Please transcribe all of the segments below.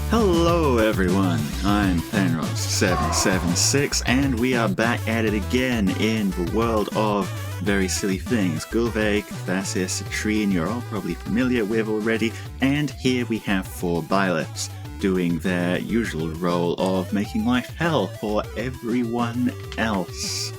Hello everyone, I'm Penrose776 and we are back at it again in the world of very silly things. Gulve, Kvasir, Citrine, you're all probably familiar with already, and here we have 4 Byleths doing their usual role of making life hell for everyone else.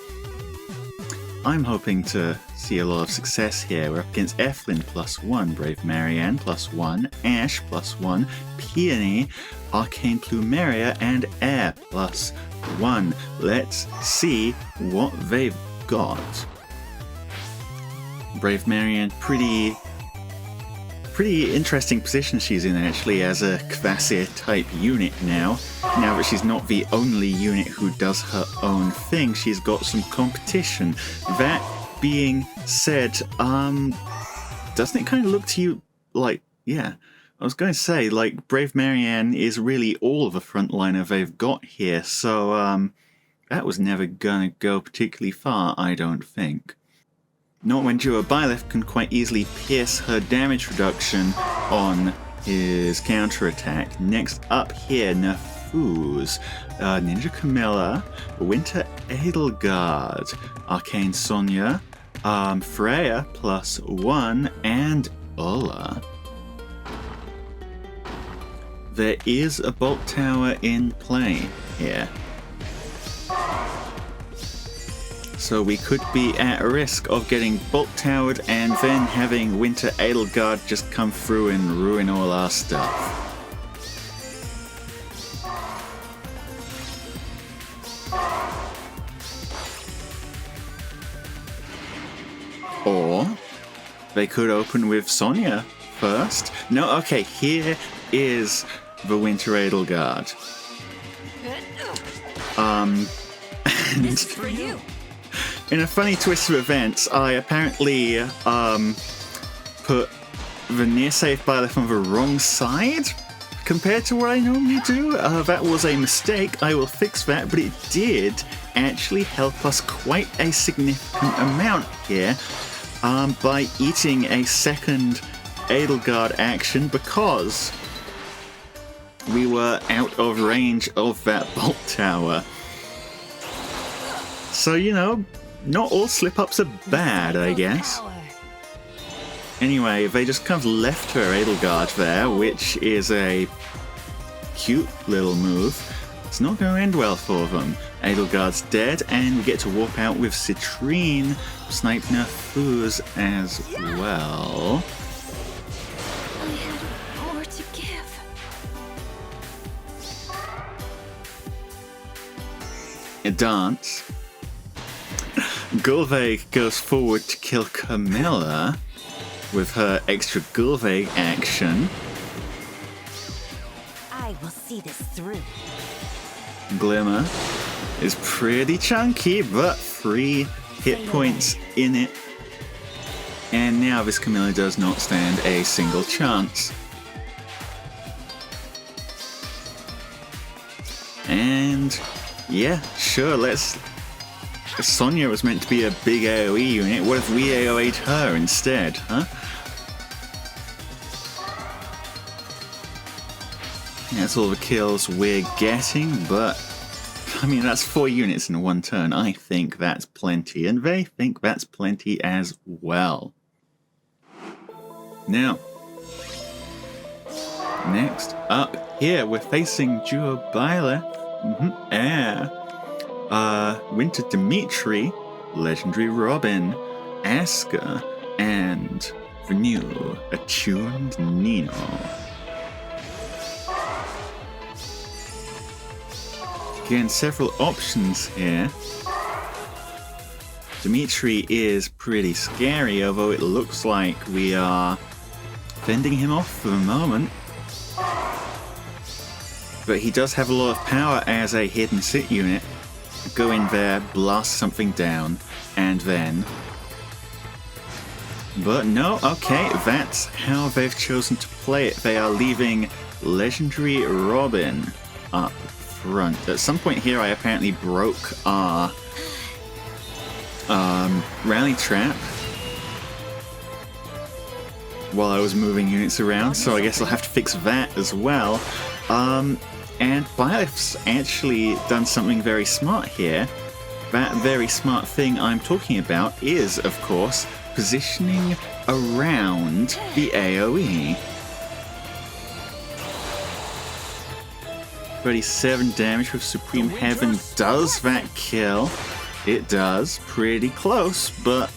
I'm hoping to see a lot of success here. We're up against Eflin +1, Brave Marianne +1, Ash +1, Peony, Arcane Plumeria, and Air +1. Let's see what they've got. Brave Marianne, pretty interesting position she's in actually as a Kvasir type unit now. Now that she's not the only unit who does her own thing, she's got some competition. That being said, doesn't it kind of look to you like, yeah, I was going to say, like, Brave Marianne is really all the frontliner they've got here, so that was never gonna go particularly far, I don't think. Not when Duo Byleth can quite easily pierce her damage reduction on his counterattack. Next up here, Nafuz, Ninja Camilla, Winter Edelgard, Arcane Sonya, Freya +1, and Ola. There is a Bolt Tower in play here, so we could be at risk of getting Bolt Towered and then having Winter Edelgard just come through and ruin all our stuff. Or they could open with Sonya first. No, okay, here is the Winter Edelgard. This is for you. In a funny twist of events, I apparently put the near safe Byleth on the wrong side compared to what I normally do. That was a mistake. I will fix that, but it did actually help us quite a significant amount here by eating a second Edelgard action because we were out of range of that Bolt Tower. So, you know, not all slip-ups are bad, I guess. Anyway, they just kind of left her Edelgard there, which is a cute little move. It's not going to end well for them. Edelgard's dead, and we get to walk out with Citrine, snipe Nafuz as well. I had more to give. A dance. Gulve goes forward to kill Camilla with her extra Gulve action. I will see this through. Glimmer is pretty chunky, but 3 hit points in it. And now this Camilla does not stand a single chance. And yeah, sure, let's... Sonya was meant to be a big AoE unit. What if we AoE'd her instead, huh? That's all the kills we're getting, but I mean, that's 4 units in 1 turn. I think that's plenty, and they think that's plenty as well. Now, next up here, we're facing Duo Byleth, Air, Winter Dimitri, Legendary Robin, Aska, and the new Attuned Nino. Again, several options here. Dimitri is pretty scary, although it looks like we are fending him off for the moment. But he does have a lot of power as a hidden sit unit. Go in there, blast something down, and then... But no, okay, that's how they've chosen to play it. They are leaving Legendary Robin up front. At some point here, I apparently broke our rally trap. while I was moving units around, so I guess I'll have to fix that as well. And Byleth's actually done something very smart here. That very smart thing I'm talking about is, of course, positioning around the AoE. 37 damage with Supreme Heaven. Does that kill? It does. Pretty close, but...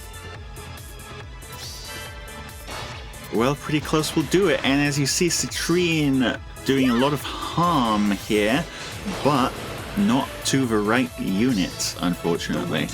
well, pretty close will do it. And as you see, Citrine doing a lot of harm here, but not to the right units, unfortunately.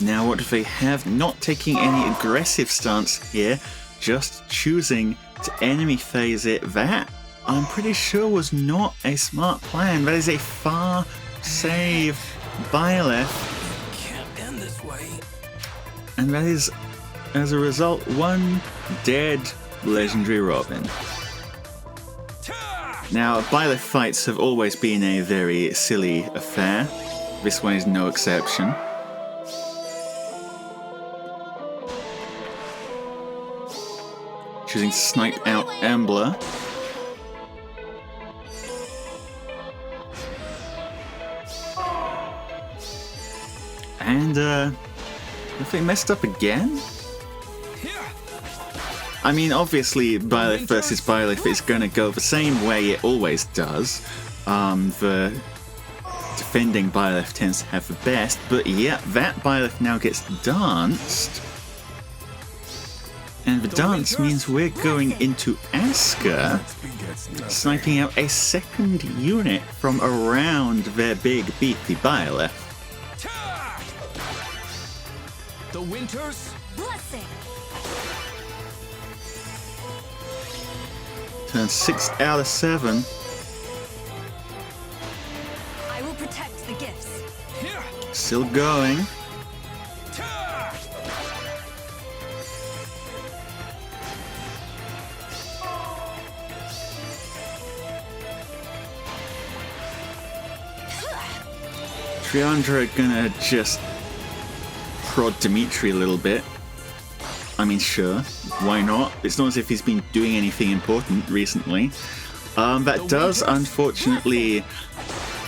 Now what do they have? Not taking any aggressive stance here, just choosing to enemy phase it. That, I'm pretty sure, was not a smart plan. That is a far save Byleth. Can't end this way. And that is, as a result, one dead legendary Robin. Now, Byleth fights have always been a very silly affair. This one is no exception. Choosing to snipe out Embler. And, have they messed up again? I mean, obviously, Byleth versus Byleth is gonna go the same way it always does. The defending Byleth tends to have the best, but yeah, that Byleth now gets danced. And the dance means we're going into Asuka, sniping out a second unit from around their big beefy Byleth. The winter's Blessing. Turn 6 out of 7. I will protect the gifts. here. Still going. Triandra gonna just prod Dimitri a little bit. I mean, sure, why not? It's not as if he's been doing anything important recently. That does, unfortunately,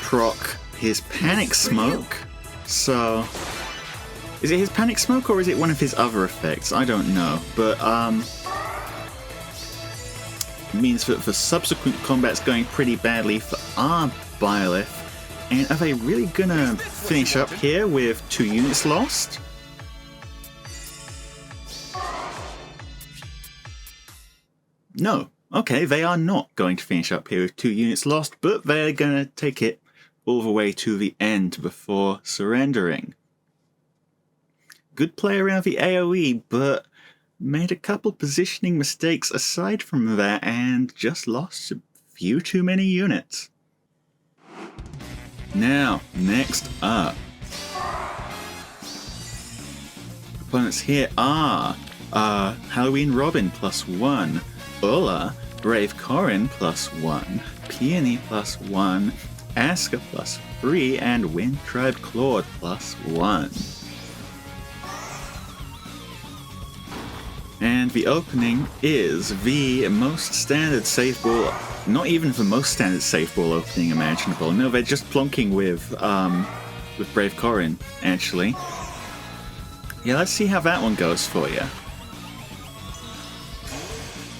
proc his Panic Smoke. So, is it his Panic Smoke or is it one of his other effects? I don't know, but means that the subsequent combat's going pretty badly for our Byleth. And are they really gonna finish up here with 2 units lost? No. Okay, they are not going to finish up here with 2 units lost, but they're gonna take it all the way to the end before surrendering. Good play around the AoE, but made a couple positioning mistakes aside from that and just lost a few too many units. Now, next up. Opponents here are Halloween Robin +1, Ulla, Brave Corrin +1, Peony +1, Asuka +3, and Wind Tribe Claude +1. And the opening is the most standard safe ball. Not even the most standard safe ball opening imaginable. No, they're just plonking with Brave Corrin, actually. Yeah, let's see how that one goes for you.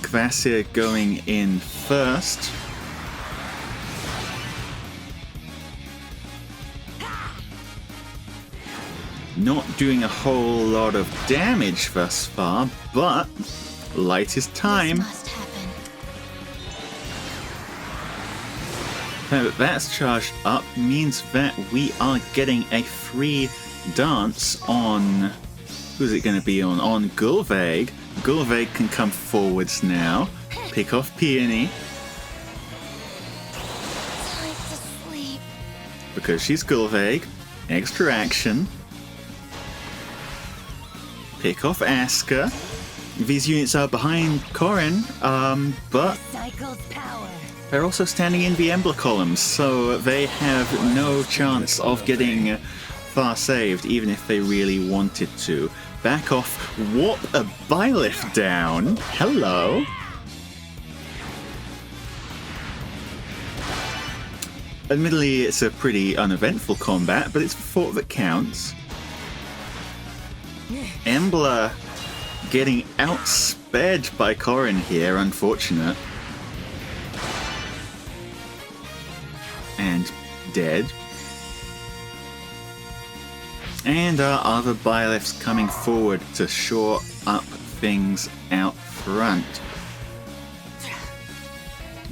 Kvasir going in first. Not doing a whole lot of damage thus far, but light is time. Must happen. Now that that's charged up means that we are getting a free dance on... who's it going to be on? On Gullveig. Gullveig can come forwards now. Pick off Peony. Time to sleep. Because she's Gullveig. Extra action. Pick off Asuka. These units are behind Corrin, but Cycle's power. they're also standing in the Embler columns, so they have no chance of getting far saved, even if they really wanted to. Back off, warp a Byleth down. Hello. Admittedly, it's a pretty uneventful combat, but it's the thought that counts. Embler getting outsped by Corrin here, unfortunate. And dead. And our other Byleths coming forward to shore up things out front.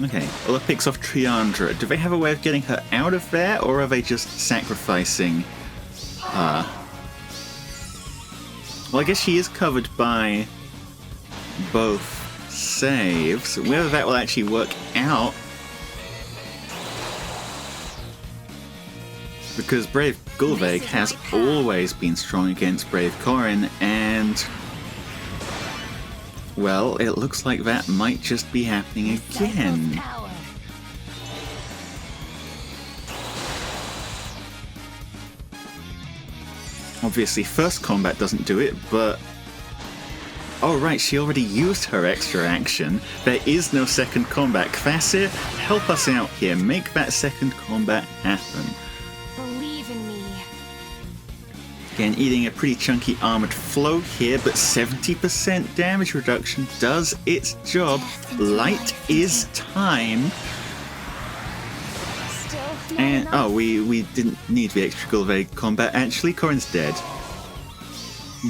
Okay, Ola picks off Triandra. Do they have a way of getting her out of there, or are they just sacrificing her? Well, I guess she is covered by both saves. Whether that will actually work out, because Brave Gulveig has always been strong against Brave Corrin, and well, it looks like that might just be happening again. Power. Obviously, first combat doesn't do it, but oh right, she already used her extra action. There is no second combat. Kvasir, help us out here. Make that second combat happen. Believe in me. Again, eating a pretty chunky armored float here, but 70% damage reduction does its job. Light is time. Still not And enough. oh, we didn't need the extra Gulveig combat. Actually, Corrin's dead.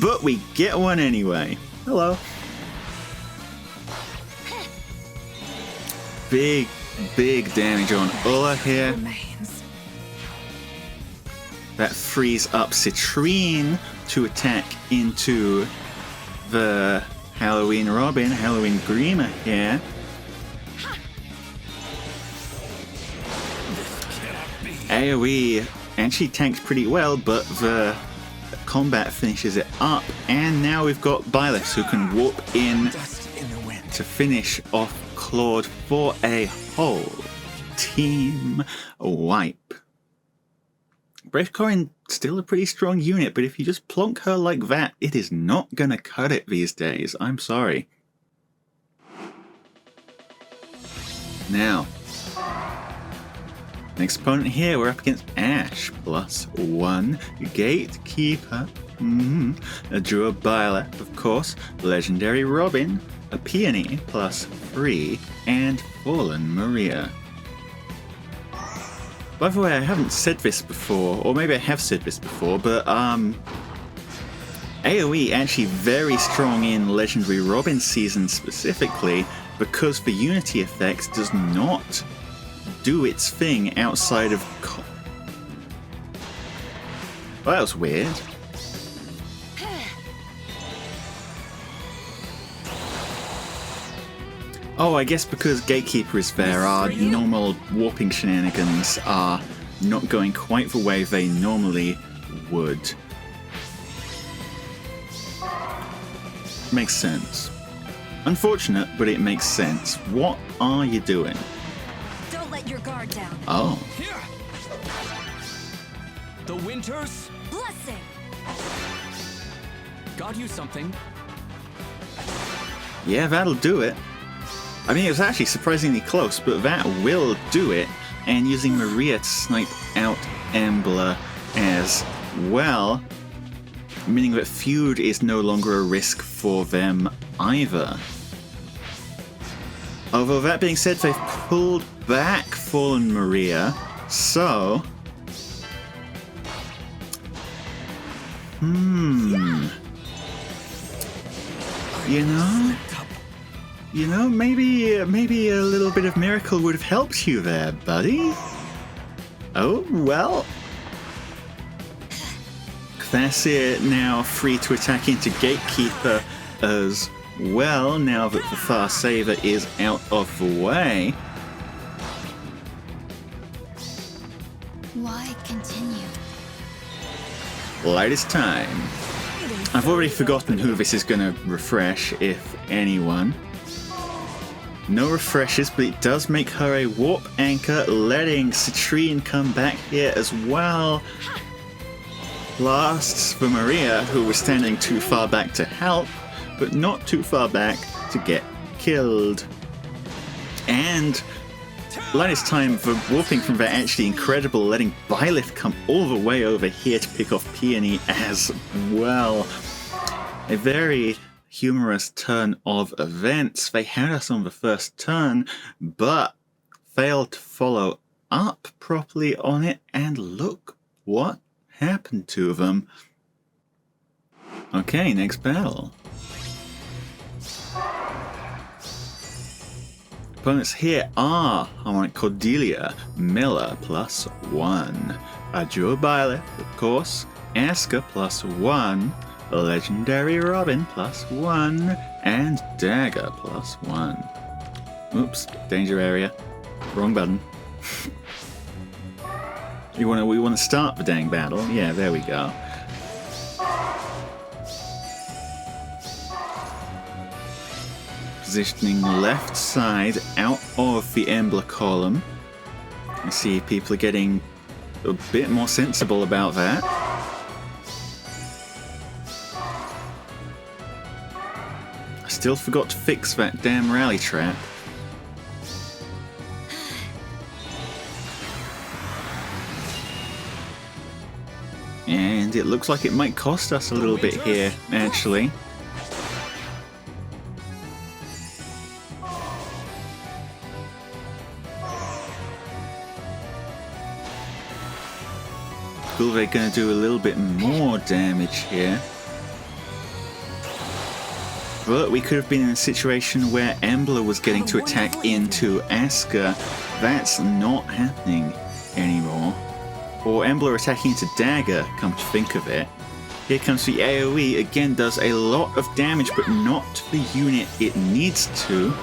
But we get one anyway. Hello. Big damage on Ola here. Remains. That frees up Citrine to attack into the Halloween Robin, Halloween Grima here. AoE actually tanked pretty well, but the combat finishes it up, and now we've got Byleths who can warp in to finish off Claude for a whole team wipe. Brave Corrin still a pretty strong unit, but if you just plonk her like that, it is not gonna cut it these days. I'm sorry. Now, next opponent here, we're up against Ash, +1, Gatekeeper, a Duo Byleth, of course, Legendary Robin, a Peony, +3, and Fallen Maria. By the way, I haven't said this before, or maybe I have said this before, but AoE actually very strong in Legendary Robin season specifically, because the Unity effect does not do its thing outside of well, that was weird. Oh, I guess because Gatekeeper is there, our normal warping shenanigans are not going quite the way they normally would. Makes sense. Unfortunate, but it makes sense. What are you doing? Don't let your guard down. Oh. Here! The Winters Blessing. got you something. Yeah, that'll do it. I mean, it was actually surprisingly close, but that will do it. And using Maria to snipe out Embler as well, meaning that feud is no longer a risk for them either. Although that being said, they've pulled back Fallen Maria, so You know, maybe a little bit of miracle would have helped you there, buddy. Oh, well. Kvasir now free to attack into Gatekeeper as well, now that the Far Saver is out of the way. Why continue? Light is time. I've already forgotten who this is going to refresh, if anyone. No refreshes, but it does make her a warp anchor, letting Citrine come back here as well. Lasts for Maria, who was standing too far back to help, but not too far back to get killed. And Linus' time for warping from that actually incredible, letting Byleth come all the way over here to pick off Peony as well. A very humorous turn of events. They had us on the first turn, but failed to follow up properly on it, and look what happened to them. Okay, next battle. Opponents here are Harmonic Cordelia, Miller +1, Duo Byleth, of course, Asuka +1, Legendary Robin +1, and Dagger +1. Oops, danger area. Wrong button. We want to start the dang battle. Yeah, there we go. Positioning left side out of the Embler column. I see people are getting a bit more sensible about that. I still forgot to fix that damn rally trap. And it looks like it might cost us a little bit here, actually. They're going to do a little bit more damage here. But we could have been in a situation where Embler was getting to attack into Asuka. That's not happening anymore. Or Embler attacking into Dagger, come to think of it. Here comes the AoE, again does a lot of damage, but not to the unit it needs to.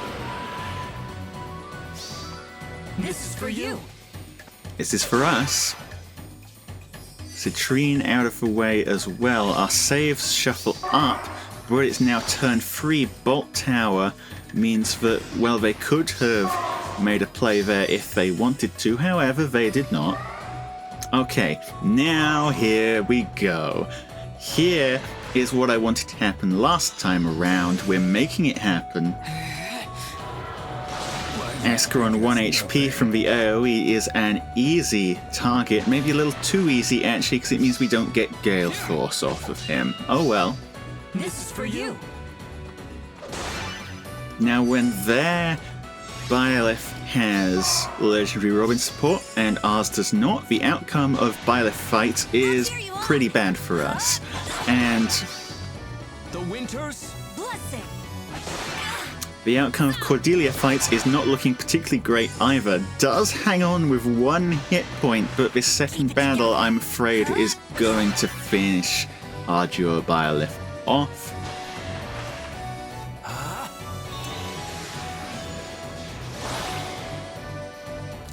This is for you. Is this for us? Citrine out of the way as well. Our saves shuffle up, but it's now turn 3. Bolt Tower means that, well, they could have made a play there if they wanted to, however, they did not. Okay, now here we go. Here is what I wanted to happen last time around. We're making it happen. Asuka on 1 HP from the AoE is an easy target. Maybe a little too easy, actually, because it means we don't get Gale Force off of him. Oh well. This is for you. Now, when their Byleth has Legendary Robin support and ours does not, the outcome of Byleth fights is pretty bad for us. And The Winter's Blessing. the outcome of Cordelia fights is not looking particularly great either. Does hang on with 1 hit point, but this second battle, I'm afraid, is going to finish our Duo Byleth off.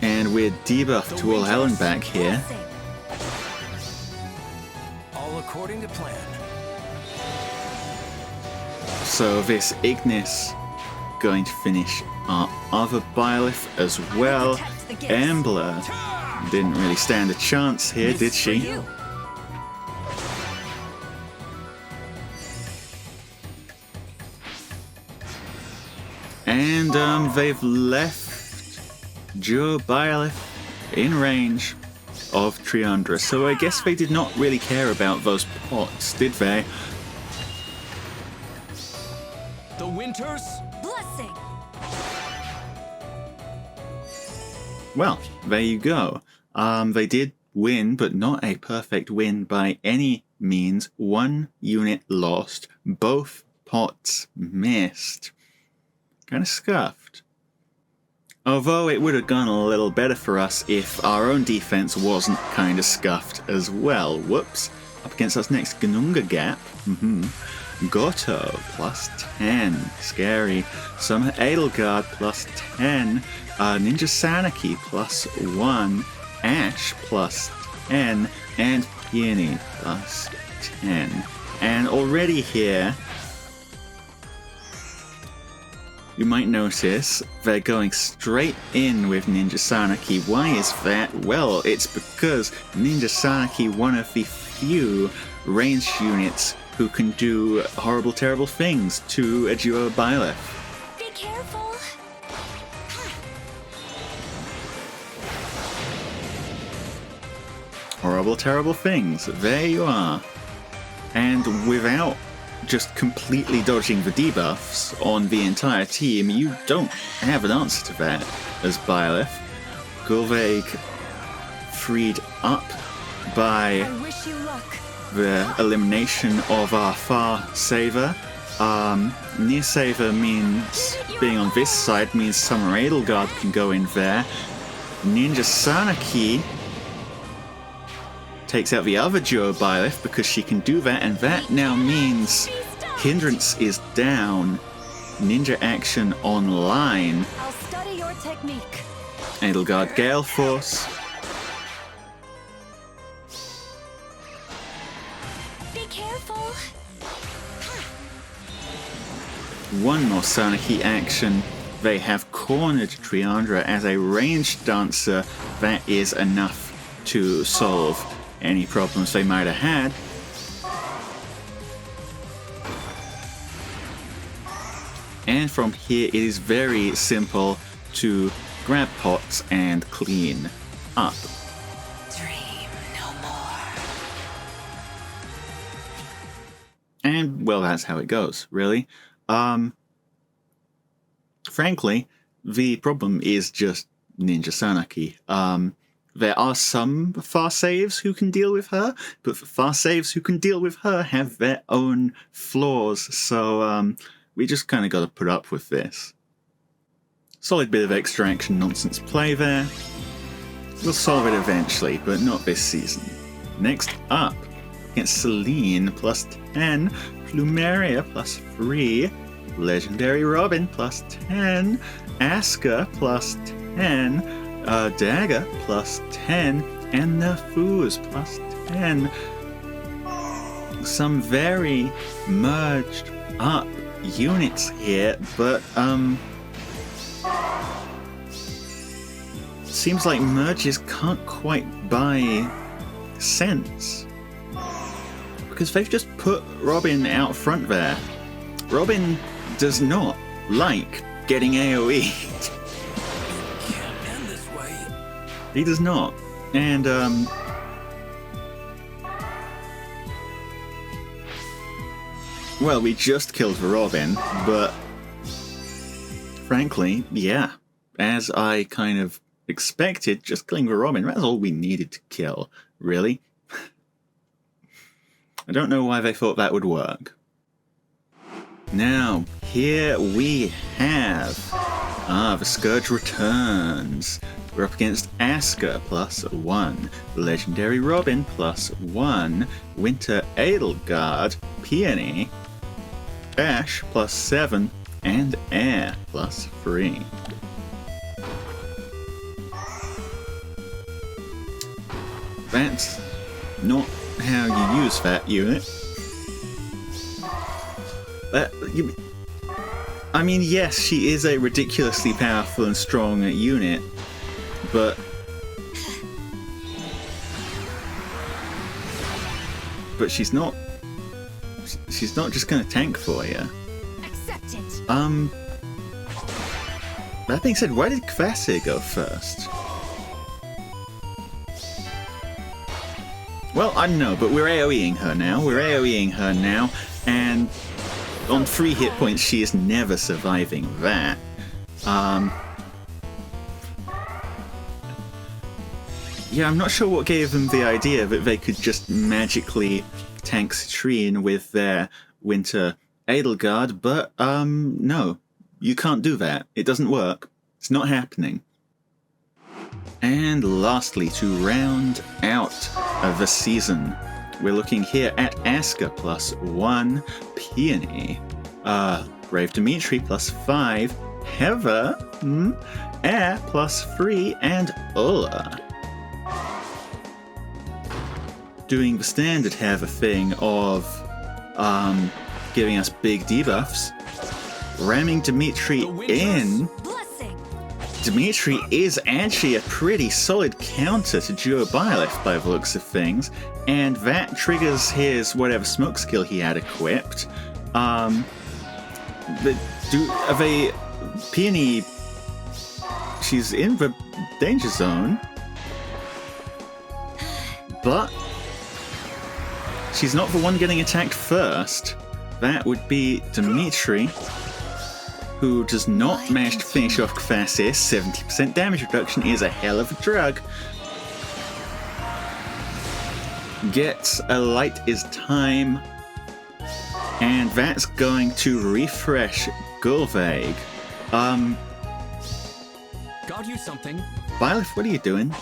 And we're debuffed to all hell and back here. all according to plan. So this Ignis going to finish our other Byleth as well. Embler didn't really stand a chance here, did she? And they've left Duo Byleth in range of Triandra, so I guess they did not really care about those pots, did they? The Winter's Blessing. Well, there you go. They did win, but not a perfect win by any means. 1 unit lost, both pots missed. Kind of scuffed. Although it would have gone a little better for us if our own defense wasn't kind of scuffed as well. Whoops. Up against us next, Gnunga Gap. Goto, +10. Scary. Some Edelgard, +10. Ninja Sanaki, +1. Ash, +10. And Peony, +10. And already here, you might notice they're going straight in with Ninja Sanaki. Why is that? Well, it's because Ninja Sanaki, one of the few ranged units who can do horrible, terrible things to a Duo Byleth. Be careful. Horrible, terrible things. There you are. And without just completely dodging the debuffs on the entire team, you don't have an answer to that as Byleth. Gulveig freed up by I wish you luck. the elimination of our Far Saver. Near Saver means being on this side means Summer Edelgard can go in there. Ninja Sanaki takes out the other Duo Byleth because she can do that, and that now means Hindrance is down. Ninja action online. I'll study your technique. Edelgard Gale Force. Be careful. One more Sanaki action. They have cornered Triandra as a ranged dancer. That is enough to solve any problems they might have had. And from here it is very simple to grab pots and clean up. Dream no more. And, well, that's how it goes, really. Frankly, the problem is just Ninja Sanaki. There are some far saves who can deal with her, but the far saves who can deal with her have their own flaws, so we just kind of got to put up with this. Solid bit of extraction nonsense play there. We'll solve it eventually, but not this season. Next up, against Celine, plus 10, Plumeria, plus 3, Legendary Robin, plus 10, Aska, plus 10, Dagger, plus 10, and Nafuz, plus 10. Some very merged up units here, but seems like merges can't quite buy sense, because they've just put Robin out front there. Robin does not like getting AoE'd. Can't end this way. He does not. And well, we just killed the Robin, but frankly, yeah, as I kind of expected, just killing the Robin, that's all we needed to kill, really. I don't know why they thought that would work. Now, here we have the Scourge returns. We're up against Aska, plus 1, Legendary Robin, plus 1, Winter Edelgard, Peony, Ash, plus 7, and Air, plus 3. That's not how you use that unit. I mean, yes, she is a ridiculously powerful and strong unit, but she's not just gonna tank for you. Accept it. That being said, why did Kvasir go first? Well, I don't know, but we're AoEing her now. And on 3 hit points, she is never surviving that. Yeah, I'm not sure what gave them the idea that they could just magically tank Citrine with their Winter Edelgard, but, no. You can't do that. It doesn't work. It's not happening. And lastly, to round out the season, we're looking here at Aska, plus 1, Peony, Brave Dimitri, plus 5, Heather, Air, plus 3, and Ulla. Doing the standard Heather thing of giving us big debuffs. Ramming Dimitri in. Blessing. Dimitri is actually a pretty solid counter to Duo Byleth by the looks of things, and that triggers his whatever smoke skill he had equipped. The Peony, she's in the danger zone, but she's not the one getting attacked first. That would be Dimitri, who does not manage to finish off Kvasis. 70% damage reduction is a hell of a drug. Gets a light is time, and that's going to refresh Gulveig. Got you something. Byleth, what are you doing?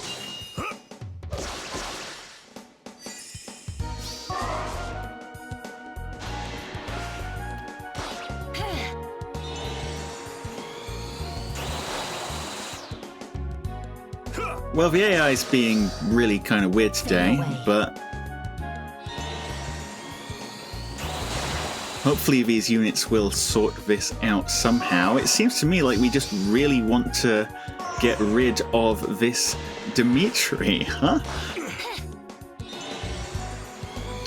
Well, the AI is being really kind of weird today, but hopefully these units will sort this out somehow. It seems to me like we just really want to get rid of this Dimitri, huh?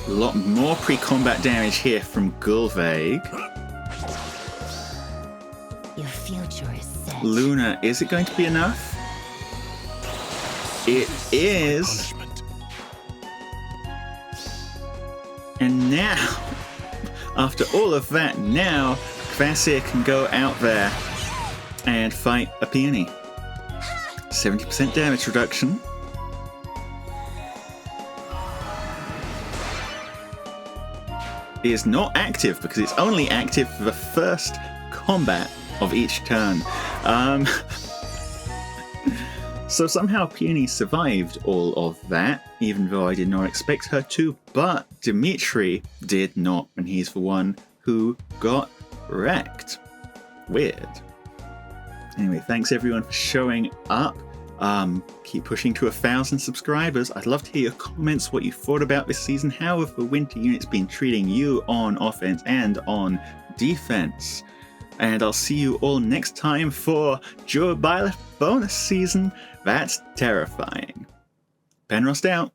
A lot more pre-combat damage here from Gulveig. Your future is set. Luna, is it going to be enough? It is. And now, after all of that, now Kvasir can go out there and fight a Peony. 70% damage reduction. It is not active because it's only active for the first combat of each turn. So somehow Peony survived all of that, even though I did not expect her to, but Dimitri did not, and he's the one who got wrecked. Weird. Anyway, thanks everyone for showing up. Keep pushing to 1,000 subscribers. I'd love to hear your comments, what you thought about this season. How have the winter units been treating you on offense and on defense? And I'll see you all next time for Duo Byleth bonus season. That's terrifying. Penrost out.